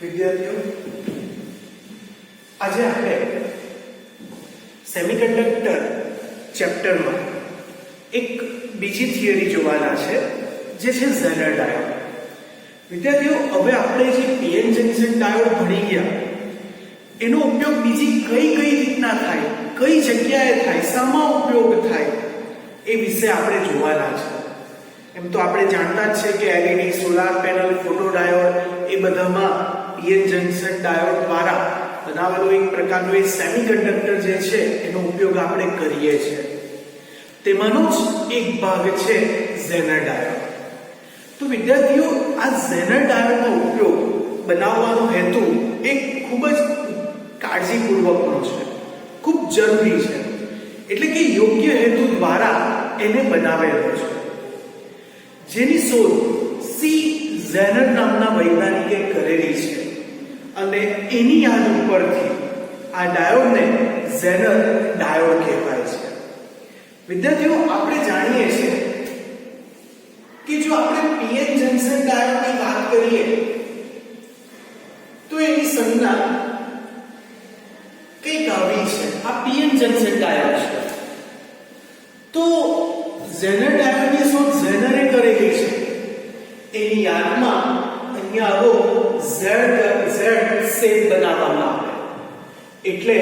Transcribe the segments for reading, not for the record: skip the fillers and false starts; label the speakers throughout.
Speaker 1: વિદ્યાર્થીઓ, આજે આપણે સેમિકન્ડક્ટર ચેપ્ટરમાં એક બીજી થિયરી જોવાના છે, જે છે ઝેનર ડાયોડ. વિદ્યાર્થીઓ, હવે આપણે જે પીએન જંકશન ડાયોડ ભણી ગયા, એનો ઉપયોગ બીજી કઈ રીતના થાય, કઈ જગ્યાએ થાય, શામાં ઉપયોગ થાય, એ વિશે આપણે જોવાના છે. એમ તો આપણે જાણતા જ છે કે LED, solar panel, photo diode એ બધામાં પીએન જંકશન ડાયોડ દ્વારા બનાવેલો એક પ્રકારનો એ સેમિકન્ડક્ટર જે છે એનો ઉપયોગ આપણે કરીએ છીએ. તેમાંનો જ એક ભાગ છે ઝેનર ડાયોડ. તો વિદ્યાર્થીઓ, આ ઝેનર ડાયોડનો ઉપયોગ બનાવવાનો હેતુ એક ખૂબ જ કાળજીપૂર્વકનો છે, ખૂબ જરૂરી છે. એટલે કે યોગ્ય હેતુ દ્વારા એને બનાવેલો છે, જેની શોધ સી ઝેનર નામના વૈજ્ઞાનિકે કરેલી છે. અને એની યાદ ઉપરથી આ ડાયોડને ઝેનર ડાયોડ કહેવાય છે. વિદ્યાર્થીઓ, આપણે જાણીએ છીએ કે જો આપણે પીએન જંકશન ડાયોડની વાત કરીએ તો એની સંજ્ઞા કંઈક આવી છે. આ પીએન જંકશન ડાયોડ છે. તો ઝેનર ડાયોડની શોધ ઝેનરે કરેલી છે. એની યાદમાં અહીંયા આવો ઝેડ શેપ બનાવવામાં આવે, એટલે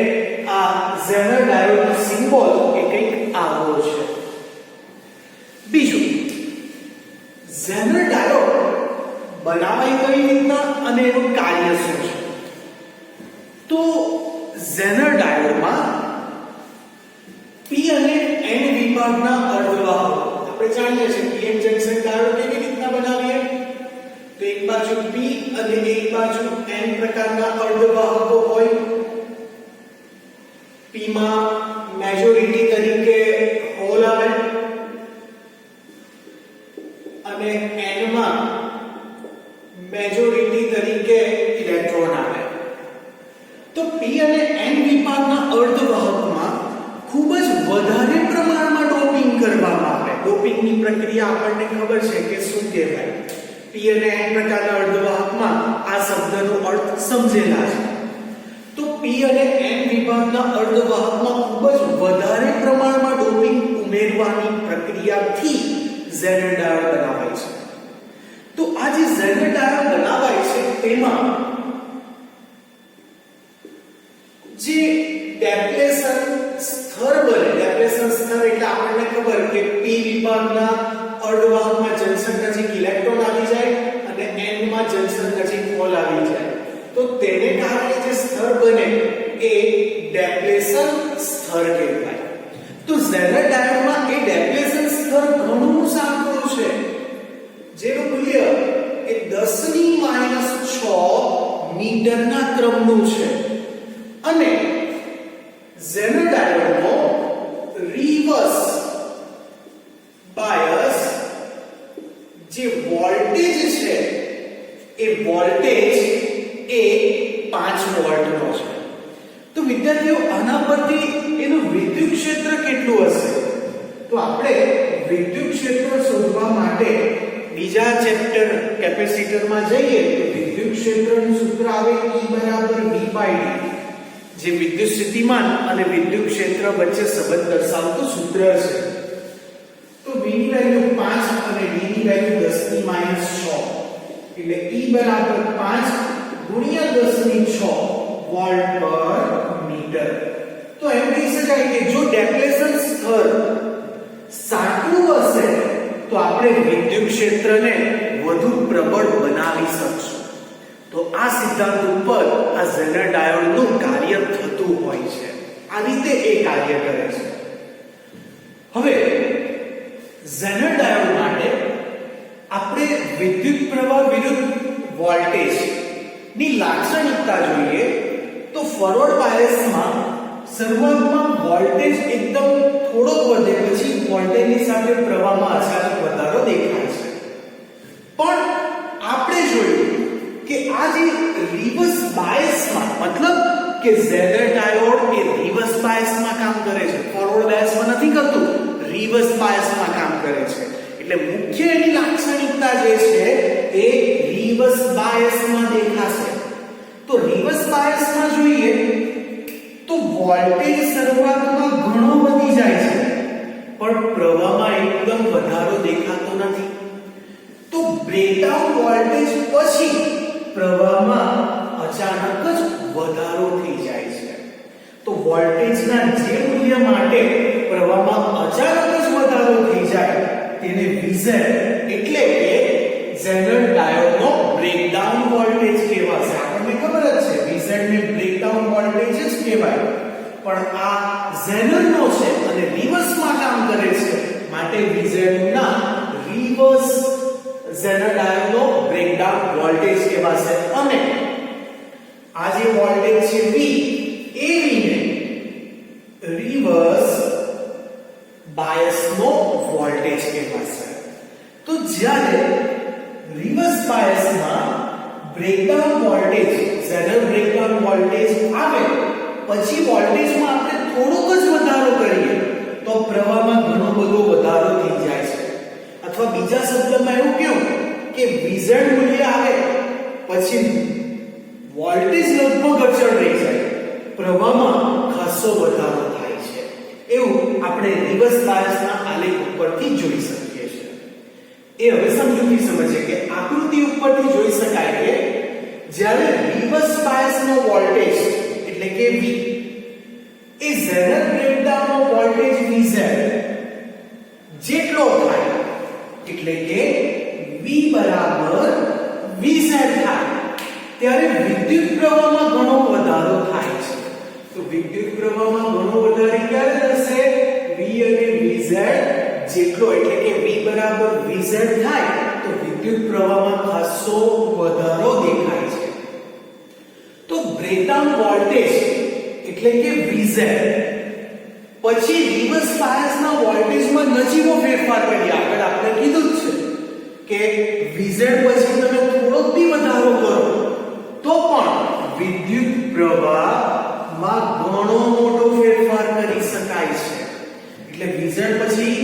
Speaker 1: આ ઝેનર ડાયોડનો સિમ્બોલ એ કંઈક આવો છે. બીજું, ઝેનર ડાયોડ બનાવાય કઈ રીતના અને એનું કાર્ય શું છે? તો ઝેનર ડાયોડમાં પી અને એન વિભાગના અર્ધવાહકો, આપણે જાણીએ છીએ પીએન જંકશન ડાયોડ કેવી રીતના બનાવીએ, તો એક બાજુ પી અને એક બાજુ એન પ્રકારના અર્ધવાહકો હોય. પી માં મેજોરિટી તરીકે હોલ આવે અને એન માં મેજોરિટી તરીકે ઇલેક્ટ્રોન આવે. તો પી અને એન વિભાગના અર્ધવાહકમાં ખૂબ જ વધારે પ્રમાણમાં ડોપિંગ કરવામાં આવે. ડોપિંગની પ્રક્રિયા આપણને ખબર છે કે શું કહેવાય. પી અને એન પ્રકારના અર્ધવાહકમાં આ શબ્દનો અર્થ સમજેલા છે. તો પી અને એન વિભાગના અર્ધવાહકમાં ખૂબ જ વધારે પ્રમાણમાં ડોપિંગ ઉમેરવાની પ્રક્રિયાથી ઝેનર ડાયોડ બનાવાય છે. તો આ જે ઝેનર ડાયોડ બનાવાય છે તેમાં જે ડેપ્લેશન સ્તર બને, ડેપ્લેશન સ્તર એટલે આપણને ખબર કે પી વિભાગના અર્ધવાહકમાં જંકશન નજીક ઇલેક્ટ્રોન આવી જાય અને એન માં જંકશન નજીક હોલ આવી જાય. તો તેને કારણે જે સ્તર બને એ ડેપ્લેશન સ્તર કહેવાય. તો ઝેનર ડાયોડમાં એ ડેપ્લેશન સ્તર ઘણું સાંકડું છે, જેનું મૂલ્ય એ 10⁻⁶ મીટરના ક્રમનું છે. અને ઝેનર ડાયોડનો રિવર્સ બાયસ જે વોલ્ટેજ છે એ વોલ્ટેજ એ 5 વોલ્ટનો છે. તો વિદ્યાર્થીઓ, આના પરથી એનું વિદ્યુત ક્ષેત્ર કેટલું હશે? તો આપણે વિદ્યુત ક્ષેત્ર શોધવા માટે બીજા ચેપ્ટર કેપેસિટરમાં જઈએ તો વિદ્યુત ક્ષેત્રનું સૂત્ર આવે E = V/d, જે વિદ્યુત સ્થિતિમાન અને વિદ્યુત ક્ષેત્ર વચ્ચે સંબંધ દર્શાવતું સૂત્ર છે. તો V ની વેલ્યુ 5 અને D ની વેલ્યુ 10⁻⁶, એટલે E = 5 ગુણ્યા 10⁶ વોલ્ટ પર મીટર. તો એમ કહી શકાય કે જો ડેપ્લેશન સ્તર સાચું હશે તો આપણે વિદ્યુત ક્ષેત્રને વધુ પ્રબળ બનાવી શકશું. તો આ સિદ્ધાંત ઉપર આ ઝેનર ડાયોડનું કાર્ય થતું હોય છે. આ રીતે એ કાર્ય કરે છે. હવે ઝેનર ડાયોડ માટે આપણે વિદ્યુત પ્રવાહ વિરુદ્ધ વોલ્ટેજ ની લાક્ષણિકતા જોઈએ તો ફોરવર્ડ બાયસમાં શરૂઆતમાં વોલ્ટેજ એકદમ થોડોક વધે, પછી વોલ્ટેજની સાથે પ્રવાહમાં અચાનક વધારો દેખાય છે. પણ આપણે જોયું કે આ જે રિવર્સ બાયસમાં, મતલબ કે ઝેનર ડાયોડ એ રિવર્સ બાયસમાં કામ કરે છે, ફોરવર્ડ બાયસમાં નથી કરતું, રિવર્સ બાયસમાં કામ કરે છે. એટલે મુખ્ય એની લાક્ષણિકતા જે છે એ રિવર્સ બાયસમાં દેખાશે. બાયસમાં જોઈએ તો વોલ્ટેજ શરૂઆતમાં ઘણો વધી જાય છે પણ પ્રવાહમાં એકદમ વધારો દેખાતો નથી. તો બ્રેકડાઉન વોલ્ટેજ પછી પ્રવાહમાં અચાનક જ વધારો થઈ જાય છે. તો વોલ્ટેજના જે મૂલ્ય માટે પ્રવાહમાં અચાનક જ વધારો થઈ જાય તેને VZ એટલે કે ઝેનર ડાયોડનો બ્રેકડાઉન વોલ્ટેજ કહેવાશે. આપણને ખબર જ છે VZ ને બ્રેકડાઉન વોલ્ટેજ જ કહેવાય. પણ આ ઝેનરનો છે અને રિવર્સમાં કામ કરે છે માટે VZ નું નામ રિવર્સ ઝેનર ડાયોડનો બ્રેકડાઉન વોલ્ટેજ કહેવાશે. અને આ જે વોલ્ટેજ છે V એ V ને રિવર્સ બાયસનો વોલ્ટેજ કહેવાશે. તો જ્યારે રિવર્સ બાયસમાં breakdown voltage zener breakdown voltage આવે પછી વોલ્ટેજમાં આપણે થોડોક જ વધારો કરીએ તો પ્રવાહમાં ઘણો બધો વધારો થઈ જાય છે. અથવા બીજા શબ્દમાં એવું કહું કે VZ મૂલ્ય આવે પછી વોલ્ટેજ લગભગ અચળ રહી જાય, પ્રવાહમાં ખાસો વધારો થાય છે. એવું આપણે રિવર્સ બાયસના આલેખ ઉપરથી જોઈ શકીએ છીએ. એ હવે સમજૂતી સમજીએ કે આકૃતિ ઉપરથી જોઈ શકાય કે જ્યારે રિવર્સ બાયસનો વોલ્ટેજ એટલે કે V એ ઝેનર બ્રેકડાઉનનો વોલ્ટેજ VZ જેટલો થાય એટલે કે V બરાબર VZ થાય ત્યારે વિદ્યુત પ્રવાહમાં ઘણો વધારો થાય છે. તો વિદ્યુત પ્રવાહમાં ઘણો વધારો ક્યારે થશે? V અને VZ જેટલો એટલે કે V બરાબર VZ થાય તો વિદ્યુત પ્રવાહમાં ખાસો વધારો દેખાય છે. તો બ્રેકડાઉન વોલ્ટેજ એટલે કે VZ પછી રિવર્સ બાયસના વોલ્ટેજમાં નજીવો ફેરફાર કરીએ. આગળ આપણે કીધું જ છે કે VZ પછી તમે થોડોક બી વધારો કરો તો પણ વિદ્યુત પ્રવાહમાં ઘણો મોટો ફેરફાર કરી શકાય છે. એટલે VZ પછી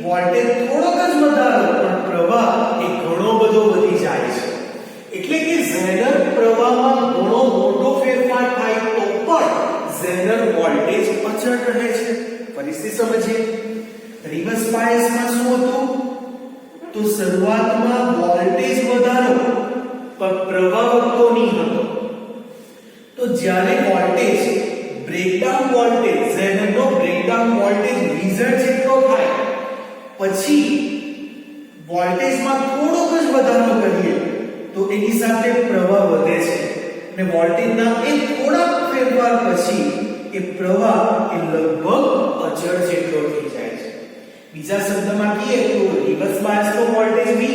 Speaker 1: વોલ્ટેજ થોડોક જ વધારો પણ પ્રવાહ એ ઘણો બધો વધી જાય છે. એટલે કે ઝેનર પ્રવાહમાં ઘણો મોટો ફેરફાર થાય તો પણ ઝેનર વોલ્ટેજ અચળ રહે છે. ફરીથી સમજીએ રિવર્સ બાયસમાં શું હતું? તો શરૂઆતમાં વોલ્ટેજ વધારો પણ પ્રવાહ વધતો નહીં હતો. તો જ્યારે વોલ્ટેજ બ્રેકડાઉન વોલ્ટેજ ઝેનરનો બ્રેકડાઉન વોલ્ટેજ VZ જેટલો થાય પછી વોલ્ટેજમાં થોડોક જ વધારો કરીએ તો એની સાથે પ્રવાહ વધે છે અને વોલ્ટેજના એ થોડા ફેરફાર પછી એ પ્રવાહ એ લગભગ અચળ જેટલો થઈ જાય છે. બીજા શબ્દમાં કહીએ તો રિવર્સ બાયસનો વોલ્ટેજ V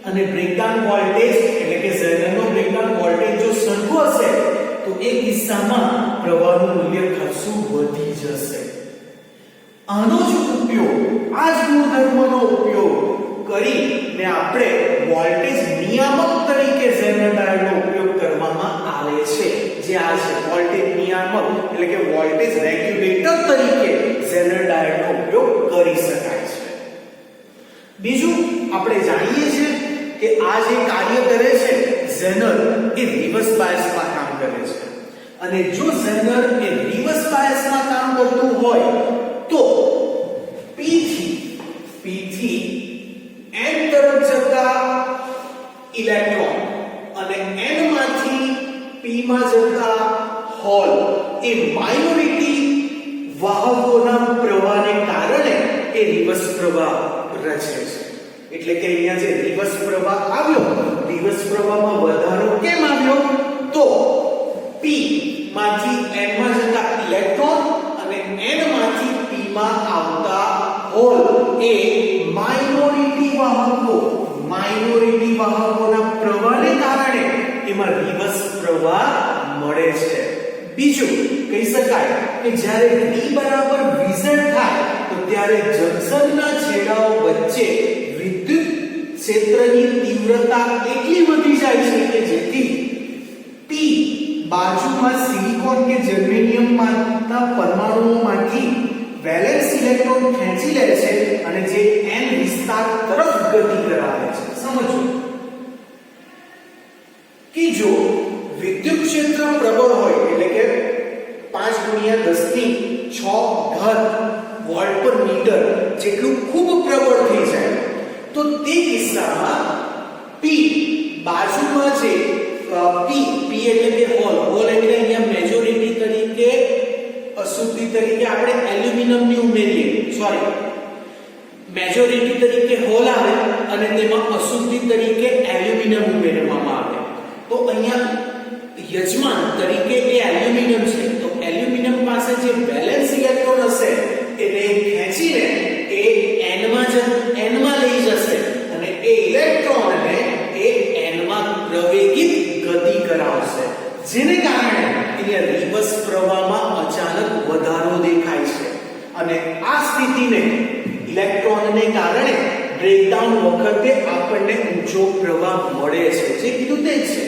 Speaker 1: અને બ્રેકડાઉન વોલ્ટેજ એટલે કે ઝેનરનો બ્રેકડાઉન વોલ્ટેજ જો સરખો હશે તો એ કિસ્સામાં પ્રવાહનું મૂલ્ય ખાસું વધી જશે. આનો જ ઉપયોગ આ જ ગુણધર્મનો ઉપયોગ કરીને આપણે વોલ્ટેજ નિયામક તરીકે ઝેનર ડાયોડનો ઉપયોગ કરવામાં આવે છે. જે આ છે વોલ્ટેજ નિયામક એટલે કે વોલ્ટેજ રેગ્યુલેટર તરીકે ઝેનર ડાયોડનો ઉપયોગ કરી શકાય છે. બીજું આપણે જાણીએ છીએ કે આ જે કાર્ય કરે છે ઝેનર એ રિવર્સ બાયસમાં કામ કરે છે. અને જો ઝેનર એ રિવર્સ બાયસમાં કામ કરતું હોય તો P થી N તરફ જતા ઇલેક્ટ્રોન અને N માંથી P માં જતા હોલ એ માઇનોરિટી વાહકોના પ્રવાહને કારણે એ રિવર્સ પ્રવાહ રચે છે. એટલે કે અહીંયા જે રિવર્સ પ્રવાહ આવ્યો, રિવર્સ પ્રવાહમાં વધારો કેમ આવ્યો? તો P માંથી N માં જતા ઇલેક્ટ્રોન અને N માંથી P માં આવતા હોલ એ માઇનોરિટી વાહકોના પ્રવાહને કારણે એમાં રિવર્સ પ્રવાહ મળે છે. બીજું કહી શકાય કે જ્યારે V બરાબર VZ થાય તો ત્યારે જંકશનના છેડાઓ વચ્ચે વિદ્યુત ક્ષેત્રની તીવ્રતા એટલી વધી જાય છે કે જેથી P બાજુમાં સિલિકોન કે જર્મેનિયમના પરમાણુઓમાંથી વેલેન્સ ઇલેક્ટ્રોન ખેંચી લે છે અને જે N વિસ્તાર તરફ ગતિ કરાવે છે. સમજો કે જો વિદ્યુત ક્ષેત્ર પ્રબળ હોય એટલે કે 5 ગુણ્યા 10 ની 6 ઘાત વોલ્ટ પર મીટર જેટલું ખૂબ પ્રબળ થઈ જાય તો તે કિસ્સામાં P બાજુમાં જે P એટલે કે હોલ એટલે અહીંયા મેજોરિટી તરીકે અશુદ્ધિ તરીકે આપણે એલ્યુમિનિયમ ની ઉમેરીએ મેજોરિટી તરીકે હોલ આવે અને તેમાં અશુદ્ધિ તરીકે એલ્યુમિનિયમ ઉમેરવામાં આવે તો અહીંયા યજમાન તરીકે એ એલ્યુમિનિયમ છે તો એલ્યુમિનિયમ પાસે જે બેલેન્સ ઇલેક્ટ્રોન હશે એને ખેંચીને એ n માં લઈ જશે અને એ ઇલેક્ટ્રોનને એ n માં પ્રવેગિત ગતિ કરાવશે જેને કારણે અહીંયા રિવર્સ પ્રવાહમાં અચાનક વધારો દેખાય છે અને આ સ્થિતિને ઇલેક્ટ્રોનને કારણે બ્રેકડાઉન વખતે આપણને ઊંચો પ્રવાહ મળે છે જે કીધું તે છે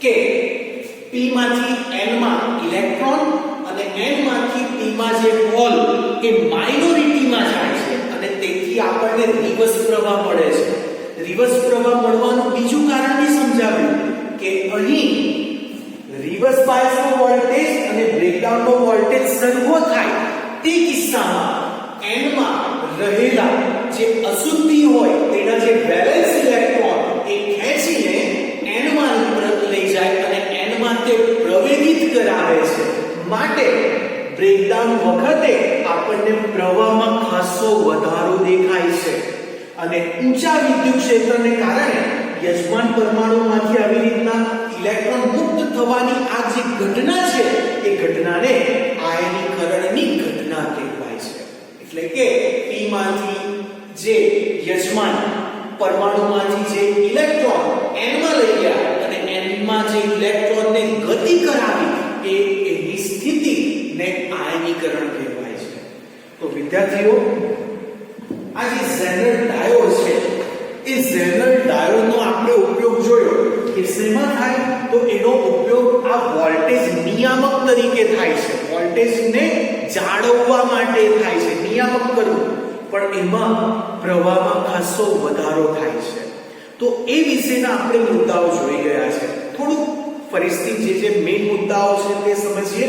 Speaker 1: કે p માંથી n માં ઇલેક્ટ્રોન અને n માંથી p માં જે હોલ એ માઇનોરિટીમાં જાય છે અને તેથી આપણને રિવર્સ પ્રવાહ મળે છે રિવર્સ પ્રવાહ મળવાનું બીજું કારણ બી સમજાવ્યું કે અહીં રિવર્સ બાયસનો વોલ્ટેજ અને બ્રેકડાઉનનો વોલ્ટેજ સરખો થાય તે કિસ્સામાં n માં રહેલા જે અશુદ્ધિ હોય તેના જે બેલેન્સ ઇલેક્ટ્રોન એ ખેંચીને n માં લઈ જાય અને n માં તે પ્રવેગિત કરાવે છે માટે બ્રેકડાઉન વખતે આપણને પ્રવાહમાં ખાસો વધારો દેખાય છે અને ઊંચા વિદ્યુત ક્ષેત્રને કારણે યજમાન પરમાણુમાંથી આવી રીતના ઇલેક્ટ્રોન મુક્ત થવાની આ જે ઘટના છે એ ઘટનાને આયનીકરણની ઘટના કહેવાય છે એટલે કે p માંથી જે યજમાન પરમાણુમાંથી જે ઇલેક્ટ્રોન n માં લઈ ગયા અને n માં જે ઇલેક્ટ્રોનને ગતિ કરાવી એ એની સ્થિતિને આયનીકરણ કહેવાય છે તો વિદ્યાર્થીઓ આ જે ઝેનર ડાયોડ છે એ ઝેનર ડાયોડનો આપણે ઉપયોગ જોયો કે શેમાં થાય તો એનો ઉપયોગ આ વોલ્ટેજ નિયામક તરીકે થાય છે વોલ્ટેજને જાળવવા માટે થાય છે નિયામક કરવું પણ એમાં પ્રવાહમાં ખાસો વધારો થાય છે તો એ વિશેના આપણે મુદ્દાઓ જોઈ ગયા છે થોડું ફરીથી જે મેઇન મુદ્દાઓ છે તે સમજીએ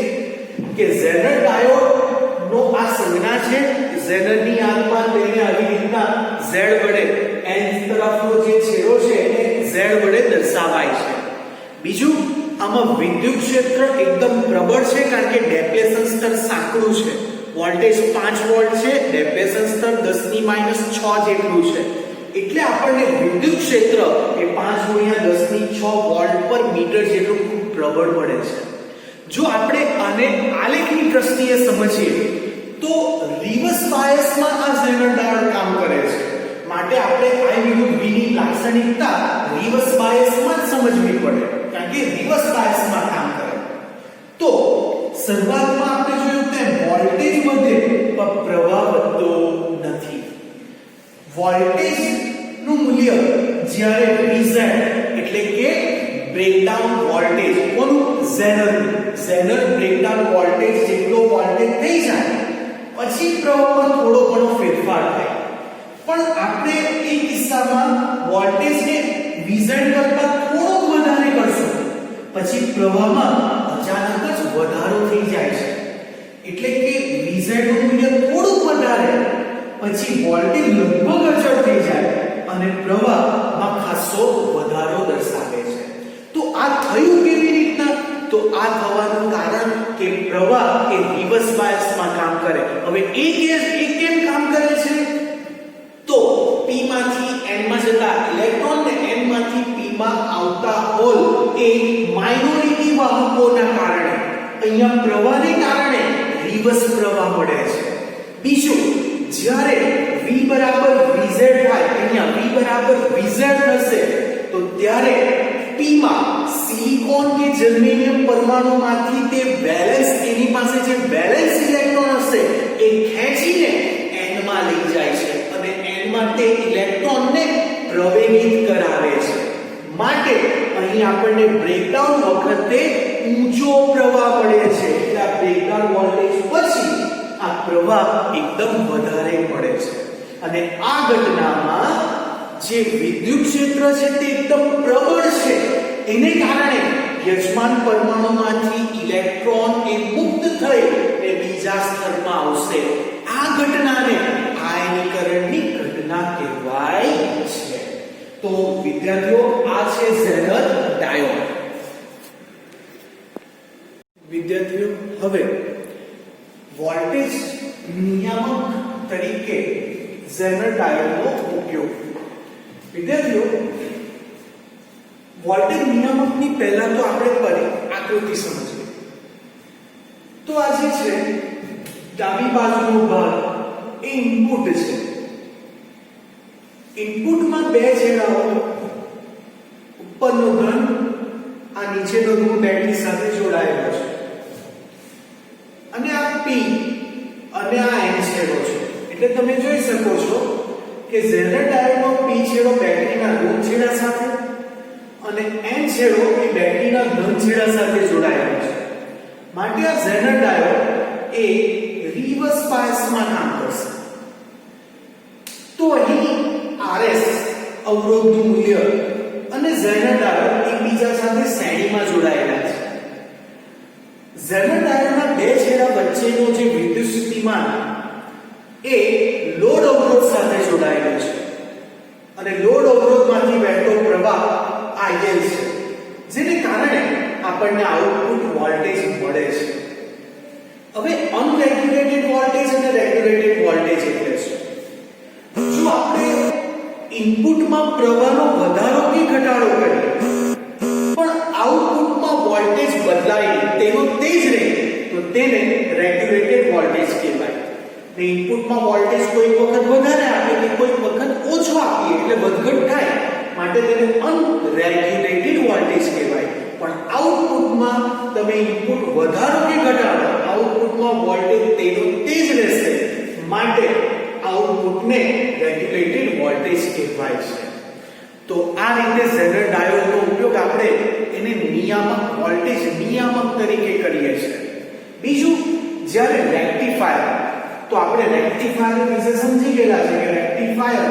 Speaker 1: કે ઝેનર ડાયોડ નો આ સંજ્ઞા છે ઝેનરની આંતમાં તેને આવી રીતના Z વડે n તરફનો જે છેડો છે એને Z વડે દર્શાવાય છે બીજું આમાં વિદ્યુત ક્ષેત્ર એકદમ પ્રબળ છે કારણ કે ડેપ્લેશન સ્તર સાંકડું છે વોલ્ટેજ 5 વોલ્ટ છે ડેપ્લેશન સ્તર 10⁻6 જેટલું છે એટલે આપણને વિદ્યુત ક્ષેત્ર એ 5 × 10⁶ વોલ્ટ પર મીટર જેટલું ખૂબ પ્રબળ મળે છે જો આપણે આને આલેખની દ્રષ્ટિએ સમજીએ તો રિવર્સ બાયસમાં આ ઝેનર ડાયોડ કામ કરે છે માટે આપણે I વિરુદ્ધ V ની લાક્ષણિકતા રિવર્સ બાયસમાં જ સમજવી પડે કારણ કે રિવર્સ બાયસમાં કામ કરે તો શરૂઆતમાં આપણે જોયું તેમ વોલ્ટેજ વધે પણ પ્રવાહ વધતો નથી વોલ્ટેજ નું મૂલ્ય જ્યારે Vz એટલે કે બ્રેકડાઉન વોલ્ટેજ કોનું ઝેનર બ્રેકડાઉન વોલ્ટેજ જેટલો વોલ્ટેજ થઈ જાય પછી પ્રવાહમાં થોડો ઘણો ફેરફાર થાય પણ આપણે એ કિસ્સામાં વોલ્ટેજને Vz કરતા થોડો વધારે કરશું પછી પ્રવાહમાં અચાનક જ વધારો થઈ જાય છે એટલે કે Vz નું મૂલ્ય થોડું વધારે પછી વોલ્ટેજ લગભગ અચળ થઈ જાય અને પ્રવાહમાં ખાસો વધારો દર્શાવે છે તો આ થયું કેવી રીતના તો આ થવાનું કારણ કે પ્રવાહ એ રિવર્સ બાયસમાં કામ કરે હવે એ કેમ કામ કરે છે તો p માંથી n માં જતા ઇલેક્ટ્રોન ને n માંથી p માં આવતા હોલ એ માઇનોરિટી વાહકોના કારણે અહીંયા પ્રવાહને કારણે રિવર્સ પ્રવાહ મળે છે બીજું જ્યારે v બરાબર vz થાય અહીંયા v બરાબર vz થશે તો ત્યારે p માં સિલિકોન કે જર્મેનિયમ પરમાણુમાંથી તે બેલેન્સ એની પાસે જે બેલેન્સ ઇલેક્ટ્રોન હશે એ ખેંચીને n માં લઈ જાય છે અને n માં તે ઇલેક્ટ્રોનને પ્રવેગિત કરાવે છે માટે અહીં આપણને બ્રેકડાઉન વખતે ઊંચો પ્રવાહ મળે છે એટલે આ બ્રેકડાઉન વોલ્ટેજ પછી આ પ્રવાહ એકદમ વધારે મળે છે અને આ ઘટનામાં જે વિદ્યુત ક્ષેત્ર છે તે એકદમ પ્રબળ છે એને કારણે યજમાન પરમાણુમાંથી ઇલેક્ટ્રોન એ મુક્ત થઈ એ બીજા સ્તરમાં આવશે. આ ઘટનાને આયનીકરણની ઘટના કહેવાય છે. તો વિદ્યાર્થીઓ, આ છે ઝેનર ડાયોડ. વિદ્યાર્થીઓ, હવે વોલ્ટેજ નિયામક તરીકે ઝેનર ડાયોડનો ઉપયોગ. વિદ્યાર્થીઓ, વોલ્ટેજ નિયામકની પહેલા તો આપણે આકૃતિ સમજીએ. તો આ જે છે ડાબી બાજુનો ભાગ એ ઇનપુટ છે. ઇનપુટમાં બે છેડાઓ, ઉપરનો ધન, આ નીચેનો ઋણ બેટરી સાથે જોડાયેલો છે, અને આ P અને આ N છેડો છે. એટલે તમે જોઈ શકો છો કે ઝેનર ડાયોડનો P છેડો બેટરીના ઋણ છેડા સાથે અને N છેડો એ બેટરીના ધન છેડા સાથે જોડાયેલો છે. માટે આ ઝેનર ડાયોડ એ રિવર્સ બાયસમાં કામ કરશે. તો અહીં RS અવરોધનું મૂલ્ય અને ઝેનર ડાયોડ એકબીજા સાથે શ્રેણીમાં જોડાયેલા છે. ઝેનર ડાયોડના બે છેડા વચ્ચેનો જે વિદ્યુત સ્થિતિમાન એ લોડ અવરોધ સાથે જોડાયેલો છે અને લોડ અવરોધમાંથી વહેતો પ્રવાહ IL છે, જેને કારણે આપણને આઉટપુટ વોલ્ટેજ મળે છે. હવે અનરેગ્યુલેટેડ વોલ્ટેજ અને રેગ્યુલેટેડ વોલ્ટેજ એટલે શું? જો આપણે ઇનપુટમાં પ્રવાહનો વધારો કે ઘટાડો કરીએ પણ આઉટપુટમાં વોલ્ટેજ બદલાય તેનો તે જ રહે તો તેને રેગ્યુલેટેડ વોલ્ટેજ કહેવાય. ને ઇનપુટમાં વોલ્ટેજ કોઈ વખત વધારે આપે કે કોઈ વખત ઓછો આપીએ એટલે વધઘટ થાય, માટે તેને અનરેગ્યુલેટેડ વોલ્ટેજ કહેવાય. પણ આઉટપુટમાં તમે ઇનપુટ વધારો કે ઘટાડો, આઉટપુટમાં વોલ્ટેજ તેનો તે જ રહેશે, માટે આઉટપુટને રેગ્યુલેટેડ વોલ્ટેજ કહેવાય છે. તો આ રીતે ઝેનર ડાયોડનો ઉપયોગ આપણે એને નિયામક વોલ્ટેજ નિયામક તરીકે કરીએ છીએ. બીજું, જ્યારે રેક્ટિફાયર, તો આપણે રેક્ટિફાયર વિશે સમજી ગયેલા છે કે રેક્ટિફાયર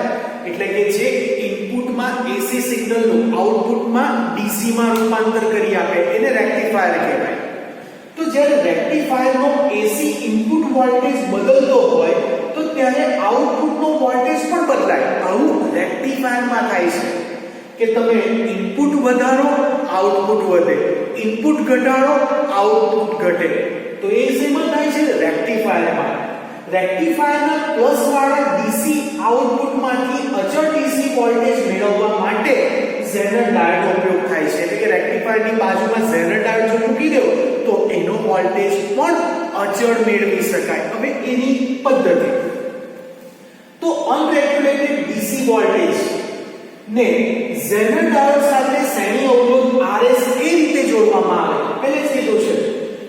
Speaker 1: એટલે કે જે ઇનપુટમાં AC સિગ્નલનું આઉટપુટમાં DC માં રૂપાંતર કરી આપે એને રેક્ટિફાયર કહેવાય. તો જ્યારે રેક્ટિફાયરનો AC ઇનપુટ વોલ્ટેજ બદલતો હોય તો ત્યારે આઉટપુટનો વોલ્ટેજ પણ બદલાય. આવું રેક્ટિફાયરમાં થાય છે કે તમે ઇનપુટ વધારો, આઉટપુટ વધે, ઇનપુટ ઘટાડો, આઉટપુટ ઘટે. તો એ શેમાં થાય છે? રેક્ટિફાયરમાં. રેક્ટિફાયરના પ્લસ વાળા DC આઉટપુટમાંથી અચળ DC વોલ્ટેજ મેળવવા માટે ઝેનર ડાયોડનો ઉપયોગ થાય છે. એટલે કે રેક્ટિફાયરની બાજુમાં ઝેનર ડાયોડ જો મૂકી દો તો એનો વોલ્ટેજ પણ અચળ મેળવી શકાય. હવે એની પદ્ધતિ, તો અનરેગ્યુલેટેડ DC વોલ્ટેજ ને ઝેનર ડાયોડ સાથે શ્રેણી અવરોધ RS એ રીતે જોડવામાં આવે. પહેલે જ કીધું છે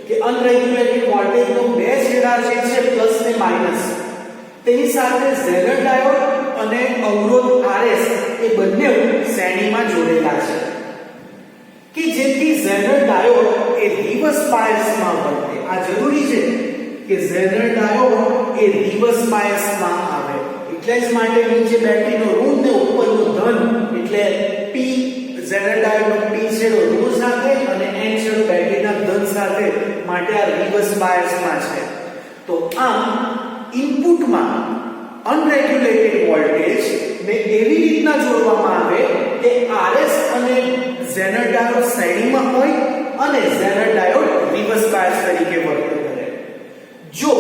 Speaker 1: કે અનરેગ્યુલેટેડ વોલ્ટેજનો બે છેડા જે છે પ્લસ ને માઈનસ, તેની સાથે ઝેનર ડાયોડ અને અવરોધ RS એ બંને શ્રેણીમાં જોડેલા છે કે જેથી ઝેનર ડાયોડ એ રિવર્સ બાયસમાં વર્તે. આ જરૂરી છે કે ઝેનર ડાયોડ એ રિવર્સ બાયસમાં આવે. એટલે જ માટે નીચે બેટરીનો ઋણ ને ઉપરનો ધન, એટલે P ઝેનર ડાયોડનો P છેડો ઋણ સાથે અને N છેડો બેટરીના ધન સાથે, માટે આ રિવર્સ બાયસમાં છે. તો આમ ઇનપુટમાં અનરેગ્યુલેટેડ વોલ્ટેજ ને એવી રીતના જોડવામાં આવે કે RS અને ઝેનર ડાયોડ શ્રેણીમાં હોય અને ઝેનર ડાયોડ રિવર્સ બાયસ તરીકે વર્તન કરે. જો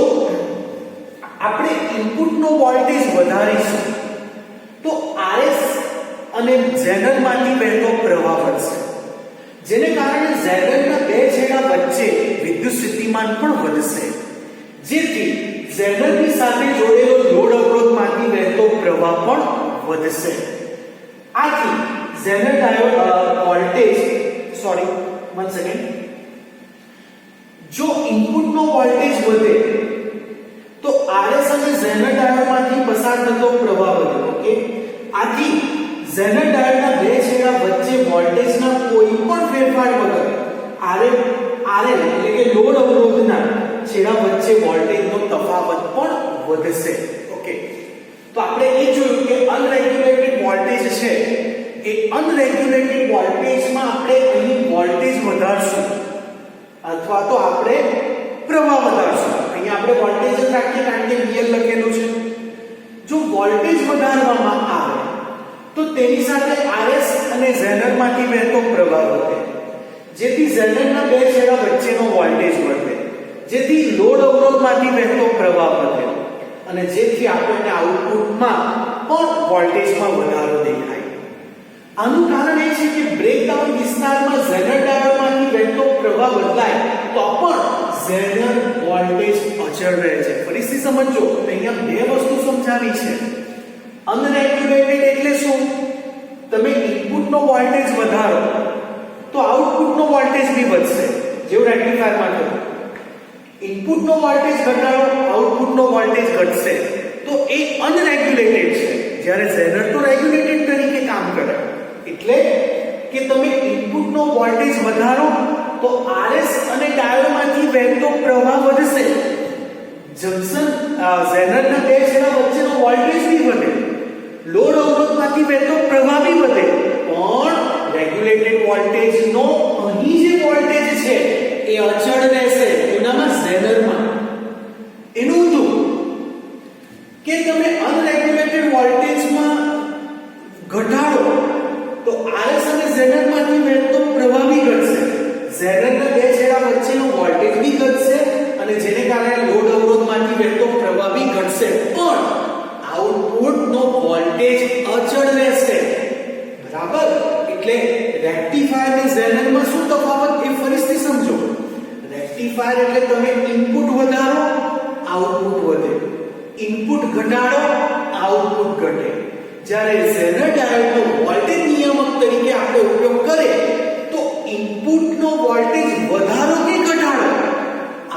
Speaker 1: આપણે ઇનપુટનો વોલ્ટેજ વધારીશું તો RS અને ઝેનરમાંથી વહેતો પ્રવાહ વધશે, જેને કારણે ઝેનરના બે છેડા વચ્ચે વિદ્યુત સ્થિતિમાન પણ વધશે, જેથી ઝેનરની સાથે જોડેલો લોડ અવરોધમાંથી વહેતો પ્રવાહ પણ વધશે. આથી zener diode voltage one second, જો ઇનપુટનો વોલ્ટેજ વધે તો RS અને ઝેનર ડાયોડમાંથી પસાર થતો પ્રવાહ વધે. ઓકે, આથી ઝેનર ડાયોડના બે છેડા વચ્ચે વોલ્ટેજના કોઈ પણ ફેરફાર વગર RL એટલે કે લોડ અવરોધના છેડા વચ્ચે વોલ્ટેજનો તફાવત પણ વધશે. ઓકે, તો આપણે એ જોયું કે અનરેગ્યુલેટેડ વોલ્ટેજ છે એ અનરેગ્યુલેટેડ વોલ્ટેજમાં આપણે અહીં વોલ્ટેજ વધારશું અથવા તો આપણે પ્રવાહ વધારશું. અહીં આપણે વોલ્ટેજ જ રાખીએ કારણ કે VL લખેલું છે. જો વોલ્ટેજ વધારવામાં આવે તો તેની સાથે RS અને ઝેનરમાંથી વહેતો પ્રવાહ વધે, જેથી ઝેનરના બે છેડા વચ્ચેનો વોલ્ટેજ વધે, જેથી લોડ અવરોધમાંથી વહેતો પ્રવાહ વધે અને જેથી આપણને આઉટપુટમાં પણ વોલ્ટેજમાં વધારો દેખાય. આનું કારણ એ છે કે બ્રેકડાઉન વિસ્તારમાં ઝેનર ડાયોડમાંથી વહેતો પ્રવાહ બદલાય તો પણ ઝેનર વોલ્ટેજ અચળ રહે છે. ફરીથી સમજો, અહીંયા બે વસ્તુ સમજાવી છે. અનરેગ્યુલેટેડ એટલે શું? તમે ઇનપુટનો વોલ્ટેજ વધારો તો આઉટપુટનો વોલ્ટેજ બી વધશે, જેવું રેક્ટિફાયરમાં થયું. ઇનપુટનો વોલ્ટેજ ઘટાડો, આઉટપુટનો વોલ્ટેજ ઘટશે, તો એ અનરેગ્યુલેટેડ છે. જ્યારે ઝેનર તો રેગ્યુલેટેડ તરીકે કામ કરે. એટલે કે તમે ઇનપુટનો વોલ્ટેજ વધારો તો RS અને ડાયોડમાંથી વહેતો પ્રવાહ વધશે, જંકશન ઝેનરના બે છેડા વચ્ચેનો વોલ્ટેજ બી વધે, લોડ અવરોધમાંથી વહેતો પ્રવાહ બી વધે, પણ રેગ્યુલેટેડ વોલ્ટેજનો અહીં જે વોલ્ટેજ છે એ અચળ રહેશે. એનામાં ઝેનરમાં એનું ઊંધું કે તમે અનરેગ્યુલેટેડ વોલ્ટેજમાં ઘટાડો તો RS અને ઝેનરમાંથી વહેતો પ્રવાહ બી ઘટશે, ઝેનરના બે છેડા વચ્ચેનો વોલ્ટેજ બી ઘટશે અને જેને કારણે લોડ અવરોધમાંથી વહેતો પ્રવાહ બી ઘટશે, પણ આઉટપુટનો વોલ્ટેજ અચળ રહેશે. બરાબર? એટલે રેક્ટિફાયર અને ઝેનરમાં શું તફાવત એ ફરીથી સમજો. રેક્ટિફાયર એટલે તમે ઇનપુટ વધારો, આઉટપુટ વધે, ઇનપુટ ઘટાડો, આઉટપુટ ઘટે. જ્યારે ઝેનર ડાયોડનો વોલ્ટેજ નિયામક તરીકે આપણે ઉપયોગ કરીએ તો ઇનપુટનો વોલ્ટેજ વધારો કે ઘટાડો,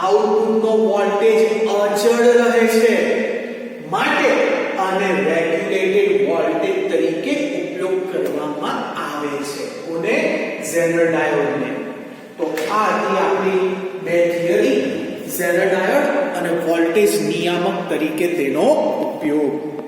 Speaker 1: આઉટપુટનો વોલ્ટેજ અચળ રહે છે. માટે આને રેગ્યુલેટેડ વોલ્ટેજ તરીકે ઉપયોગ કરવામાં આવે છે. કોને? ઝેનર ડાયોડને. તો આ હતી આપણી બે થિયરી, ઝેનર ડાયોડ અને વોલ્ટેજ નિયામક તરીકે તેનો ઉપયોગ.